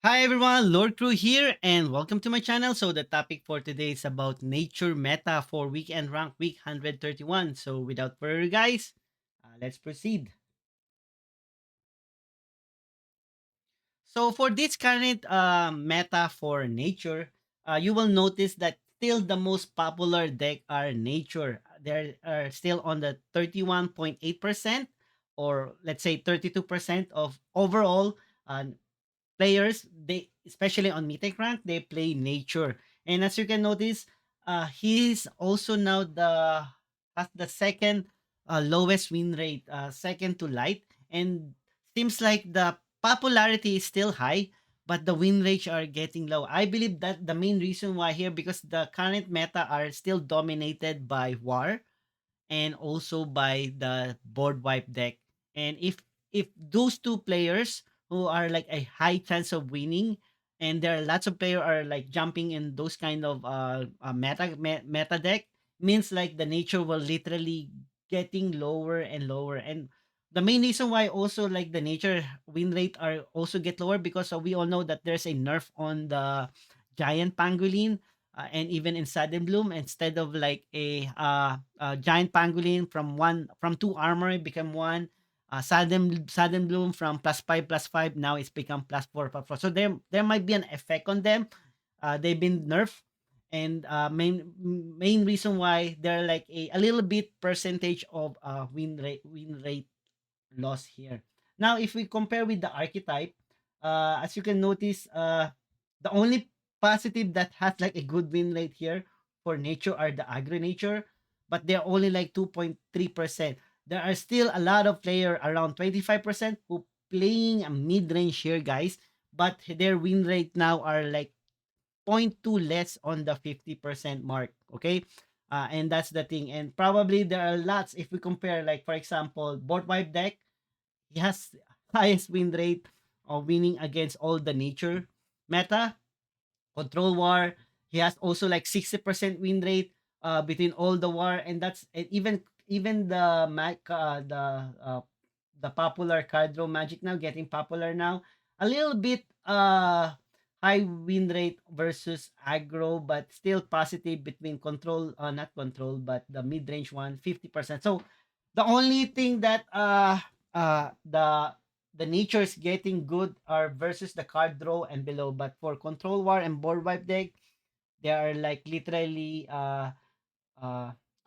Hi everyone, Lord Crew here, and welcome to my channel. So the topic for today is about nature meta for weekend rank week 131. So without further guys, let's proceed. So for this current meta for nature, you will notice that still the most popular deck are nature. They are still on the 31.8% or let's say 32% of overall players, they especially on mythic rank, they play nature. And as you can notice, he's also now the has the second lowest win rate, second to light, and seems like the popularity is still high, but the win rates are getting low. I believe that the main reason why here because the current meta are still dominated by war and also by the board wipe deck. And if those two players who are like a high chance of winning, and there are lots of players are like jumping in those kind of meta deck, means like the nature will literally getting lower and lower. And the main reason why also like the nature win rate are also get lower because we all know that there's a nerf on the giant pangolin, and even in Sudden Bloom, instead of like a giant pangolin from two armor it become one. Sudden Bloom from +5 +5 now it's become +4 +4. So there might be an effect on them. They've been nerfed, and main reason why they're like a little bit percentage of win rate loss here. Now, if we compare with the archetype, as you can notice, the only positive that has like a good win rate here for nature are the agro nature, but they're only like 2.3%. There are still a lot of player around 25% who playing a mid range here, guys, but their win rate now are like point 0.2 less on the 50% mark. Okay. And that's the thing. And probably there are lots if we compare, like, for example, board wipe deck, he has highest win rate of winning against all the nature meta. Control war, he has also like 60% win rate between all the war, and that's and even the popular card draw magic now getting popular now. A little bit high win rate versus aggro, but still positive between control, not control, but the mid-range one, 50%. So the only thing that uh the nature is getting good are versus the card draw and below, but for control war and board wipe deck, they are like literally uh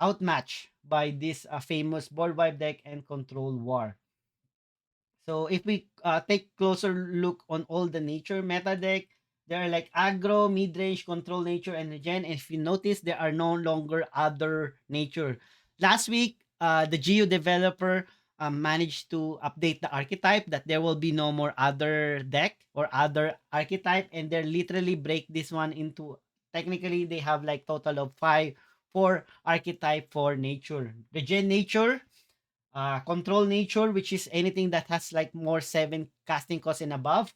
outmatched by this famous board wipe deck and control war. So if we take closer look on all the nature meta deck, there are like aggro, mid-range, control nature, and regen. And if you notice, there are no longer other nature. Last week, the Geo developer managed to update the archetype that there will be no more other deck or other archetype, and they literally break this one into. Technically, they have like total of four archetype for nature. Regen nature, control nature, which is anything that has like more seven casting costs and above.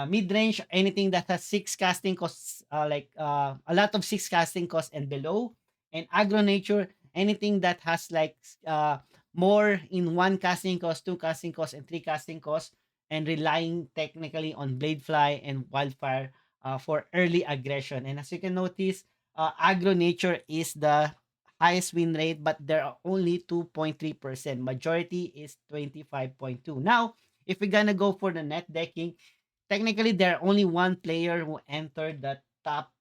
Mid range, anything that has six casting costs, a lot of six casting costs and below. And aggro nature, anything that has like more in one casting cost, two casting costs, and three casting costs, and relying technically on Bladefly and Wildfire for early aggression. And as you can notice, aggro nature is the highest win rate, but there are only 2.3%. Majority is 25.2. Now, if we're gonna go for the net decking, technically there are only one player who entered the top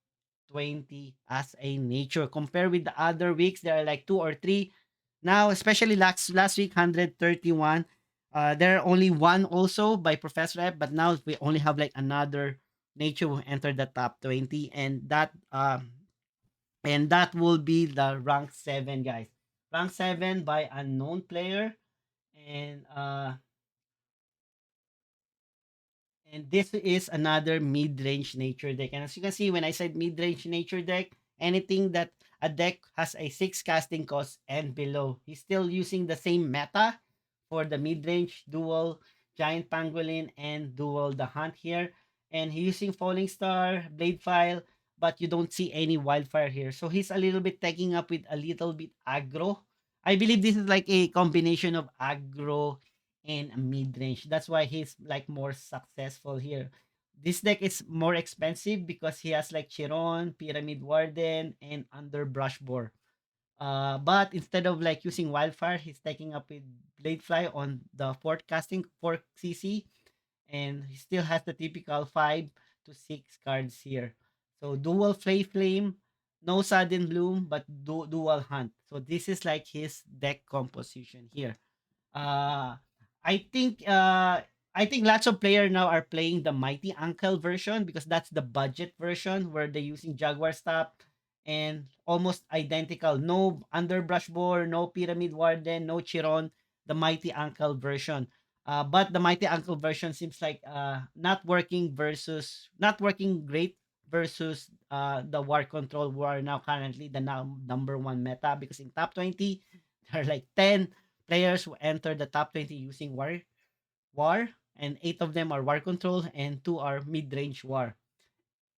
20 as a nature. Compared with the other weeks, there are like two or three. Now, especially last week, 131. There are only one also by Professor F, but now we only have like another nature who entered the top 20, and that will be the rank 7, guys. Rank 7 by unknown player, and this is another mid-range nature deck. And as you can see, when I said mid-range nature deck, anything that a deck has a 6 casting cost and below. He's still using the same meta for the mid-range dual giant pangolin and dual the hunt here. And he's using falling star, blade file, but you don't see any wildfire here. So he's a little bit taking up with a little bit aggro. I believe this is like a combination of aggro in a mid-range. That's why he's like more successful here. This deck is more expensive because he has like Chiron, Pyramid Warden, and Underbrush Boar. But instead of like using Wildfire, he's taking up with Bladefly on the fourth casting 4 CC, and he still has the typical 5 to 6 cards here. So dual Flame, no Sudden Bloom, but dual Hunt. So this is like his deck composition here. Uh, I think uh, I think lots of players now are playing the Mighty Uncle version because that's the budget version where they're using Jaguar Stop and almost identical. No Underbrush Boar, no Pyramid Warden, no Chiron. The Mighty Uncle version. But the Mighty Uncle version seems like not working great versus the War Control, who are now currently the number one meta because in top 20 there are like 10 players who enter the top 20 using war, and 8 of them are war control and 2 are mid-range war.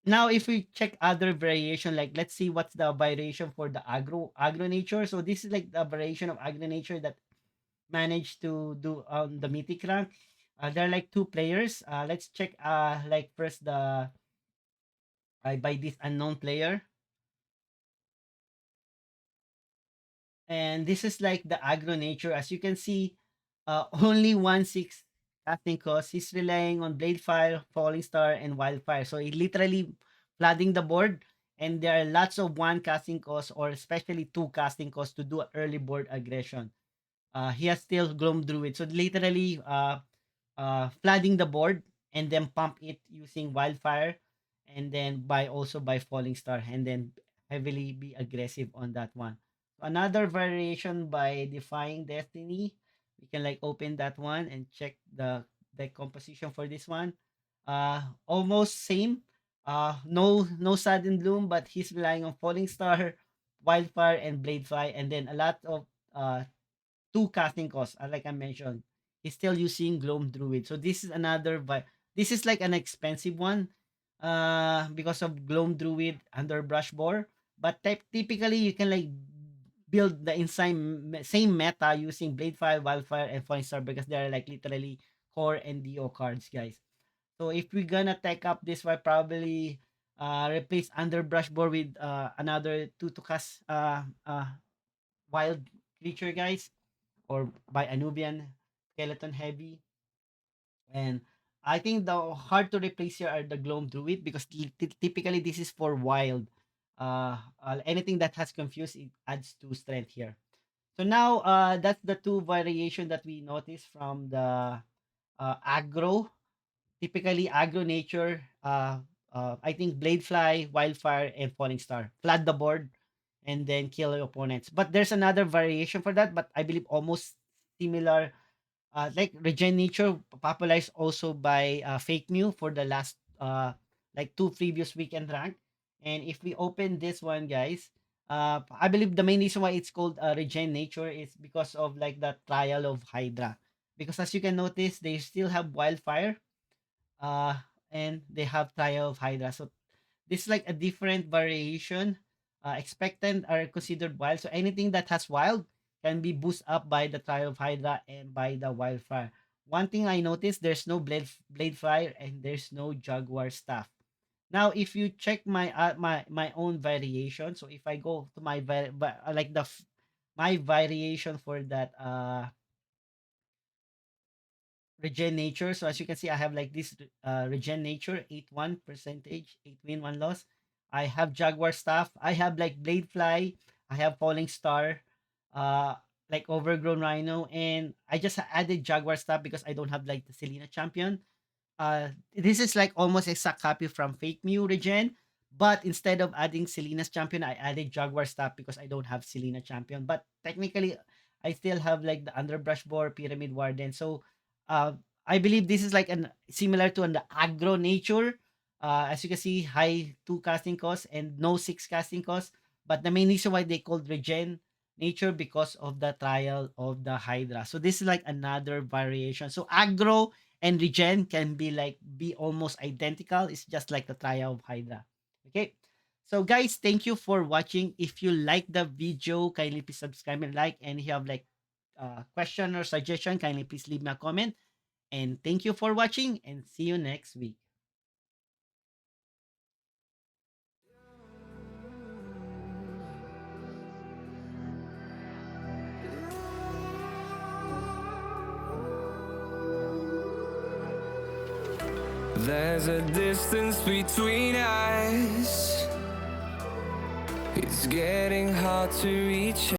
Now if we check other variation, like let's see what's the variation for the aggro nature. So this is like the variation of aggro nature that managed to do on the mythic rank. There are like 2 players. Let's check like first the by this unknown player. And this is like the aggro nature. As you can see, only 1/6 casting cost. He's relying on Blade Fire, Falling Star, and Wildfire. So he literally flooding the board. And there are lots of 1 casting cost or especially 2 casting cost to do early board aggression. He has still Gloom Druid. So literally flooding the board and then pump it using Wildfire and then by Falling Star and then heavily be aggressive on that one. Another variation by Defying Destiny. We can like open that one and check the composition for this one. Almost same. No Sudden Bloom, but he's relying on Falling Star, Wildfire, and Bladefly, and then a lot of 2 casting costs, like I mentioned. He's still using Gloam Druid. So this is this is like an expensive one because of Gloam Druid under Brush Boar. But typically you can like build the inside same meta using Bladefire, Wildfire, and Falling Star because they're like literally core and DO cards, guys. So if we're gonna take up this one, probably replace Underbrush Boar with another two to cast wild creature, guys, or by Anubian skeleton heavy. And I think the hard to replace here are the Gloam Druid because typically this is for wild. Anything that has confused, it adds to strength here. So now that's the 2 variation that we noticed from the aggro. Typically aggro nature, I think Bladefly, Wildfire, and Falling Star. Flood the board and then kill your opponents. But there's another variation for that, but I believe almost similar, like Regen Nature, popularized also by Fake Mew for the last like 2 previous weekend rank. And if we open this one, guys, I believe the main reason why it's called Regen Nature is because of like the trial of Hydra. Because as you can notice, they still have Wildfire, uh, and they have Trial of Hydra. So this is like a different variation. Expectant are considered wild. So anything that has wild can be boosted up by the Trial of Hydra and by the Wildfire. One thing I noticed, there's no Blade Fire and there's no Jaguar Staff. Now, if you check my own variation, so if I go to my like my variation for that Regen Nature. So as you can see, I have like this Regen Nature, 8-1 percentage, 8 win, 1 loss. I have Jaguar Staff. I have like Blade Fly. I have Falling Star, uh, like Overgrown Rhino. And I just added Jaguar Staff because I don't have like the Selena Champion. This is like almost exact copy from Fake Mew Regen. But instead of adding Selena's champion, I added Jaguar Staff because I don't have Selena champion. But technically, I still have like the Underbrush Boar, Pyramid Warden. So uh, I believe this is like an similar to an aggro nature. As you can see, high 2 casting costs and no 6 casting costs. But the main reason why they called Regen nature because of the trial of the Hydra. So this is like another variation. So aggro and regen can be almost identical. It's just like the trial of Hydra. Okay. So guys, thank you for watching. If you like the video, kindly please subscribe and like. And if you have like question or suggestion, kindly please leave me a comment. And thank you for watching and see you next week. There's a distance between us. It's getting hard to reach